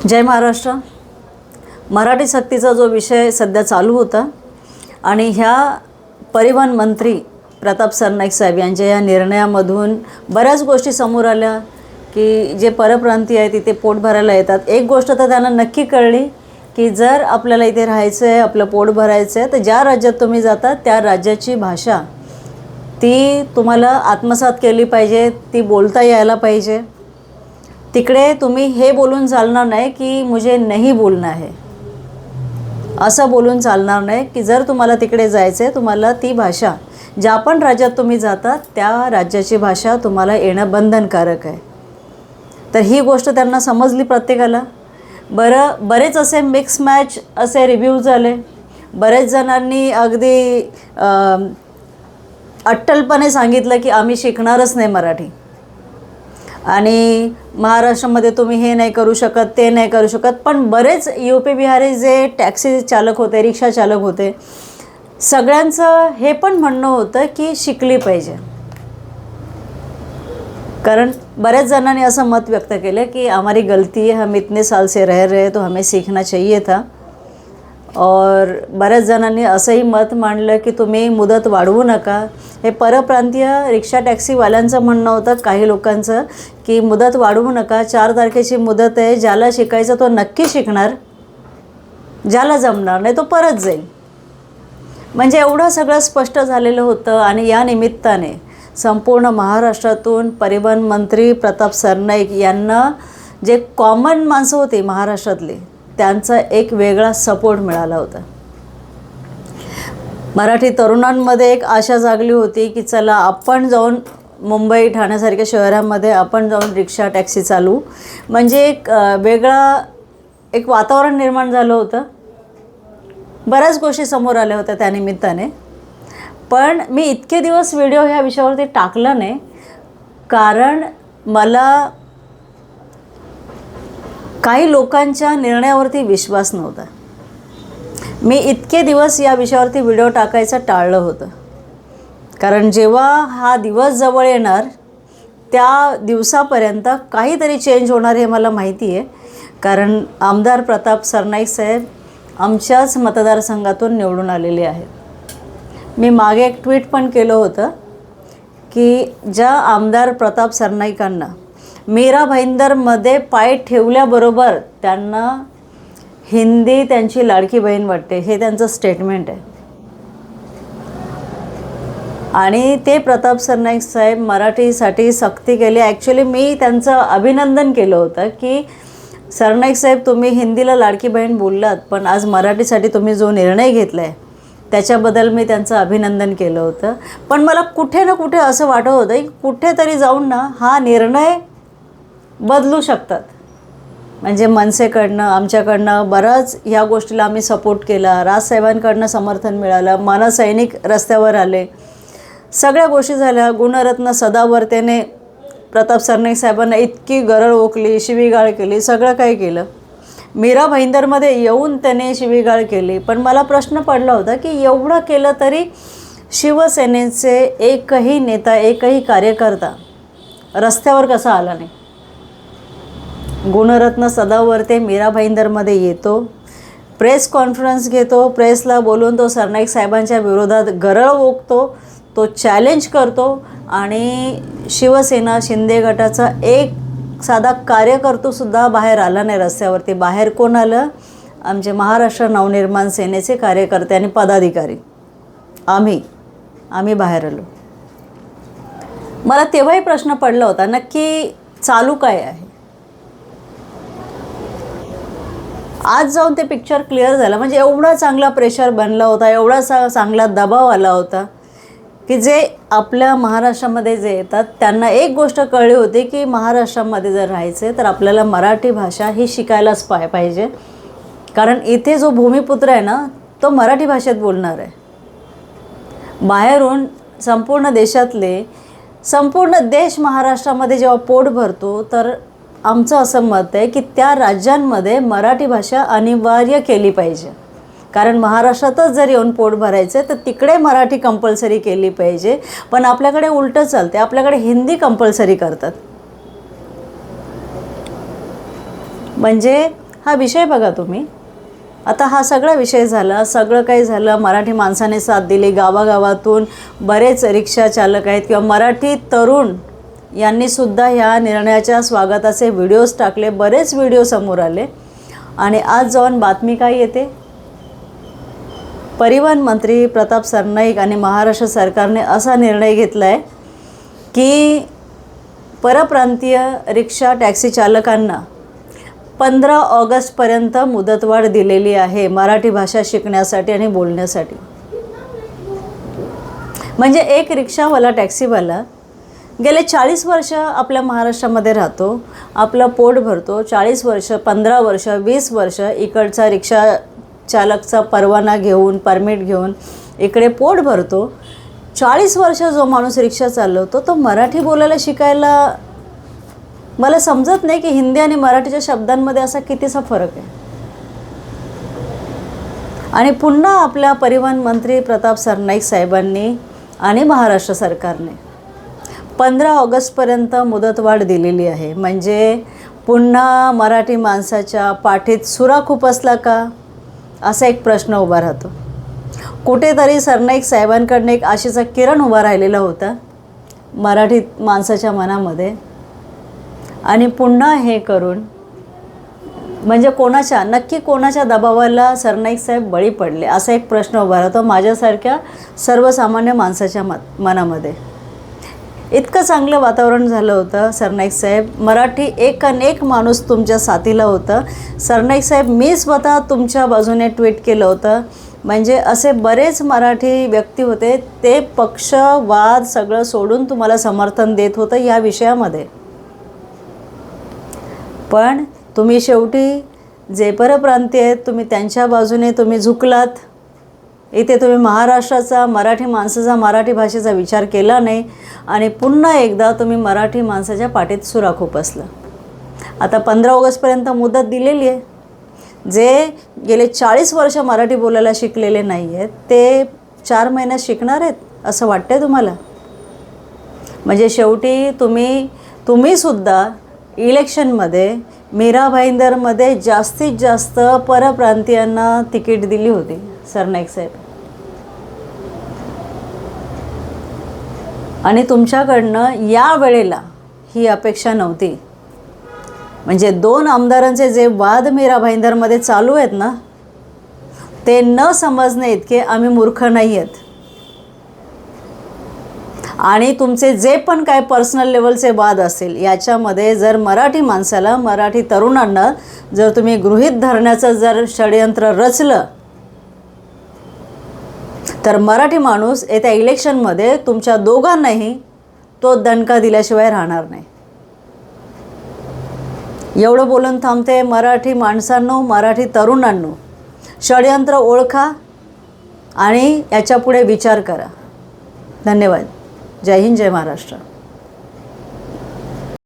जय महाराष्ट्र। मराठी सक्तीचा जो विषय सध्या चालू होता आणि ह्या परिवहन मंत्री प्रताप सरनाईक साहेब यांच्या या निर्णयामधून बऱ्याच गोष्टी समोर आल्या की जे परप्रांतीय आहेत तिथे पोट भरायला येतात। एक गोष्ट तर त्यांना नक्की कळली की जर आपल्याला इथे राहायचं आहे, आपलं पोट भरायचं आहे, तर ज्या राज्यात तुम्ही जाता त्या राज्याची भाषा ती तुम्हाला आत्मसात केली पाहिजे, ती बोलता यायला पाहिजे। तिकडे तुम्ही हे बोलून चालणार नाही की मुझे नहीं बोलना है, असं बोलून चालणार नाही की जर तुम्हाला तिकडे जायचं आहे तुम्हाला ती भाषा ज्या पण राज्यात तुम्ही जाता त्या राज्याची भाषा तुम्हाला येणं बंधनकारक आहे। तर ही गोष्ट त्यांना समजली प्रत्येकाला। बरेच असे मिक्स मॅच असे रिव्ह्यूज झाले। बरेच जणांनी अगदी अट्टलपणे सांगितलं की आम्ही शिकणारच नाही मराठी आणि महाराष्ट्रामध्ये तुम्ही हे नाही करू शकत, ते नाही करू शकत। पण बरेच यूपी बिहारी जे टॅक्सी चालक होते, रिक्षा चालक होते, सगळ्यांचं हे पण म्हणणं होतं की शिकली पाहिजे। कारण बरेच जणांनी असं मत व्यक्त केलं की हमारी गलती है, हम इतने साल से रह रहे तो हमें सीखना चाहिए था। और बऱ्याच जणांनी असंही मत मांडलं की तुम्ही मुदत वाढवू नका। हे परप्रांतीय रिक्षा टॅक्सीवाल्यांचं म्हणणं होतं काही लोकांचं की मुदत वाढवू नका, 4 तारखेची मुदत आहे, ज्याला शिकायचं तो नक्की शिकणार, ज्याला जमणार नाही तो परत जाईल। म्हणजे एवढं सगळं स्पष्ट झालेलं होतं। आणि या निमित्ताने संपूर्ण महाराष्ट्रातून परिवहन मंत्री प्रताप सरनाईक यांना जे कॉमन माणसं होती महाराष्ट्रातली त्यांचा एक वेगळा सपोर्ट मिळाला होता। मराठी तरुणांमध्ये एक आशा जागली होती की चला आपण जाऊन मुंबई ठाण्यासारख्या शहरांमध्ये आपण जाऊन रिक्षा टॅक्सी चालू, म्हणजे एक वेगळा एक वातावरण निर्माण झालं होतं। बऱ्याच गोष्टी समोर आल्या होत्या त्यानिमित्ताने। पण मी इतके दिवस व्हिडिओ ह्या विषयावरती टाकला नाही कारण मला काही लोकांच्या निर्णयावरती विश्वास नव्हता। मी इतके दिवस या विषयावरती व्हिडिओ टाकायचं टाळलं होतं कारण जेव्हा हा दिवस जवळ येणार त्या दिवसापर्यंत काहीतरी चेंज होणार हे मला माहिती आहे। कारण आमदार प्रताप सरनाईक साहेब आमच्याच मतदारसंघातून निवडून आलेले आहेत। मी मागे एक ट्विट पण केलं होतं की ज्या आमदार प्रताप सरनाईकांना मीरा भाईंदरमध्ये पाय ठेवल्याबरोबर त्यांना हिंदी त्यांची लाडकी बहीण वाटते, हे त्यांचं स्टेटमेंट आहे। आणि ते प्रताप सरनाईक साहेब मराठीसाठी सक्ती केली। ॲक्च्युली मी त्यांचं अभिनंदन केलं होतं की सरनाईक साहेब तुम्ही हिंदीला लाडकी बहीण बोललात पण आज मराठीसाठी तुम्ही जो निर्णय घेतला आहे त्याच्याबद्दल मी त्यांचं अभिनंदन केलं होतं। पण मला कुठे ना कुठे असं वाटत होतं की कुठेतरी जाऊन ना हा निर्णय बदलू शकतात। म्हणजे मनसेकडनं आमच्याकडनं बरंच ह्या गोष्टीला आम्ही सपोर्ट केला, राजसाहेबांकडनं समर्थन मिळालं, मनसैनिक रस्त्यावर आले, सगळ्या गोष्टी झाल्या। गुणरत्न सदावर्तेने प्रताप सरनाईक साहेबांना इतकी गरळ ओकली, शिवीगाळ केली, सगळं काही केलं। मीरा भाईंदरमध्ये येऊन त्याने शिवीगाळ केली। पण मला प्रश्न पडला होता की एवढं केलं तरी शिवसेनेचे एकही नेता, एकही कार्यकर्ता रस्त्यावर कसा आला नाही। गुणरत्न सदावर्ते मीरा भाईंदरमध्ये येतो, प्रेस कॉन्फरन्स घेतो, प्रेसला बोलून तो सरनाईक साहेबांच्या विरोधात गरळ ओकतो, तो चॅलेंज करतो आणि शिवसेना शिंदे गटाचा एक साधा कार्यकर्तासुद्धा बाहेर आला नाही रस्त्यावरती। बाहेर कोण आलं? आमचे महाराष्ट्र नवनिर्माण सेनेचे कार्यकर्ते आणि पदाधिकारी, आम्ही बाहेर आलो। मला तेव्हाही प्रश्न पडला होता नक्की चालू काय आहे। आज जाऊन ते पिक्चर क्लिअर झालं। म्हणजे एवढा चांगला प्रेशर बनला होता, एवढा चांगला दबाव आला होता की जे आपल्या महाराष्ट्रामध्ये जे येतात त्यांना एक गोष्ट कळली होती की महाराष्ट्रामध्ये जर राहायचे तर आपल्याला मराठी भाषा ही शिकायलाच पाहिजे। कारण इथे जो भूमिपुत्र आहे ना तो मराठी भाषेत बोलणार आहे। बाहेरून संपूर्ण देशातले संपूर्ण देश महाराष्ट्रामध्ये जेव्हा पोट भरतो तर आमचं असं मत आहे की त्या राज्यांमध्ये मराठी भाषा अनिवार्य केली पाहिजे। कारण महाराष्ट्रातच जर येऊन पोट भरायचं तर तिकडे मराठी कंपल्सरी केली पाहिजे। पण आपल्याकडे उलटं चालते, आपल्याकडे हिंदी कंपल्सरी करतात। म्हणजे हा विषय बघा तुम्ही. आता हा सगळा विषय झाला, सगळं काही झालं, मराठी माणसाने साथ दिली, गावागावातून बरेच रिक्षा चालक आहेत किंवा मराठी तरुण यांनीसुद्धा ह्या निर्णयाच्या स्वागताचे व्हिडिओज टाकले, बरेच व्हिडिओ समोर आले. आणि आज जाऊन बातमी काय येते, परिवहन मंत्री प्रताप सरनाईक आणि महाराष्ट्र सरकारने असा निर्णय घेतला आहे की परप्रांतीय रिक्षा टॅक्सी चालकांना 15 ऑगस्टपर्यंत मुदतवाढ दिलेली आहे मराठी भाषा शिकण्यासाठी आणि बोलण्यासाठी. म्हणजे एक रिक्षावाला, टॅक्सीवाला गेले 40 वर्ष आपल्या महाराष्ट्रामध्ये राहतो, आपलं पोट भरतो, 40 वर्ष, 15 वर्ष, 20 वर्ष इकडचा रिक्षा चालकचा परवाना घेऊन, परमिट घेऊन इकडे पोट भरतो. 40 वर्ष जो माणूस रिक्षा चालवतो तो मराठी बोलायला शिकायला, मला समजत नाही की हिंदी आणि मराठीच्या शब्दांमध्ये असा कितीसा फरक आहे. आणि पुन्हा आपल्या परिवहन मंत्री प्रताप सरनाईक साहेबांनी आणि महाराष्ट्र सरकारने 15 ऑगस्टपर्यंत मुदतवाढ दिलेली आहे. म्हणजे पुन्हा मराठी माणसाच्या पाठीत सुरा खुपसला का, असा एक प्रश्न उभा राहतो. कुठेतरी सरनाईक साहेबांकडनं एक आशेचा किरण उभा राहिलेला होता मराठी माणसाच्या मनामध्ये. आणि पुन्हा हे करून म्हणजे नक्की कोणाच्या दबावाला सरनाईक साहेब बळी पडले, असा एक प्रश्न उभा राहतो माझ्यासारख्या सर्वसामान्य माणसाच्या मनामध्ये. इतकं चांगलं वातावरण झालं होतं. सरनाईक साहेब, मराठी एक माणूस तुमच्या साथीला होतं. सरनाईक साहेब, मी स्वतः तुमच्या बाजूने ट्विट केलं होतं. म्हणजे असे बरेच मराठी व्यक्ती होते, ते पक्षवाद सगळं सोडून तुम्हाला समर्थन देत होतं या विषयामध्ये. पण तुम्ही शेवटी जे परप्रांतीय आहेत, तुम्ही त्यांच्या बाजूने तुम्ही झुकलात. इथे तुम्ही महाराष्ट्राचा, मराठी माणसाचा, मराठी भाषेचा विचार केला नाही आणि पुन्हा एकदा तुम्ही मराठी माणसाच्या पाठीत सुरा खुपसला. आता 15 ऑगस्टपर्यंत मुदत दिलेली आहे. जे गेले 40 वर्ष मराठी बोलायला शिकलेले नाही आहेत ते 4 महिन्यात शिकणार आहेत असं वाटतंय तुम्हाला? म्हणजे शेवटी तुम्हीसुद्धा इलेक्शनमध्ये मीरा भाईंदरमध्ये जास्तीत जास्त परप्रांतीयांना तिकीट दिली होती सरनाईक साहेब. आणि तुमच्याकडनं या वेळेला ही अपेक्षा नव्हती. म्हणजे 2 आमदारांचे जे वाद मीरा भाईंदरमध्ये चालू आहेत ना, ते न समजणे इतके आम्ही मूर्ख नाही आहेत. आणि तुमचे जे पण काय पर्सनल लेवलचे वाद असेल याच्यामध्ये जर मराठी माणसाला, मराठी तरुणांना जर तुम्ही गृहीत धरण्याचं जर षडयंत्र रचलं तर मराठी माणूस येत्या इलेक्शनमध्ये तुमच्या दोघांनाही तो दणका दिल्याशिवाय राहणार नाही. एवढं बोलून थांबते. मराठी माणसांनो, मराठी तरुणांनो, षडयंत्र ओळखा आणि याच्यापुढे विचार करा. धन्यवाद. जय हिंद, जय महाराष्ट्र.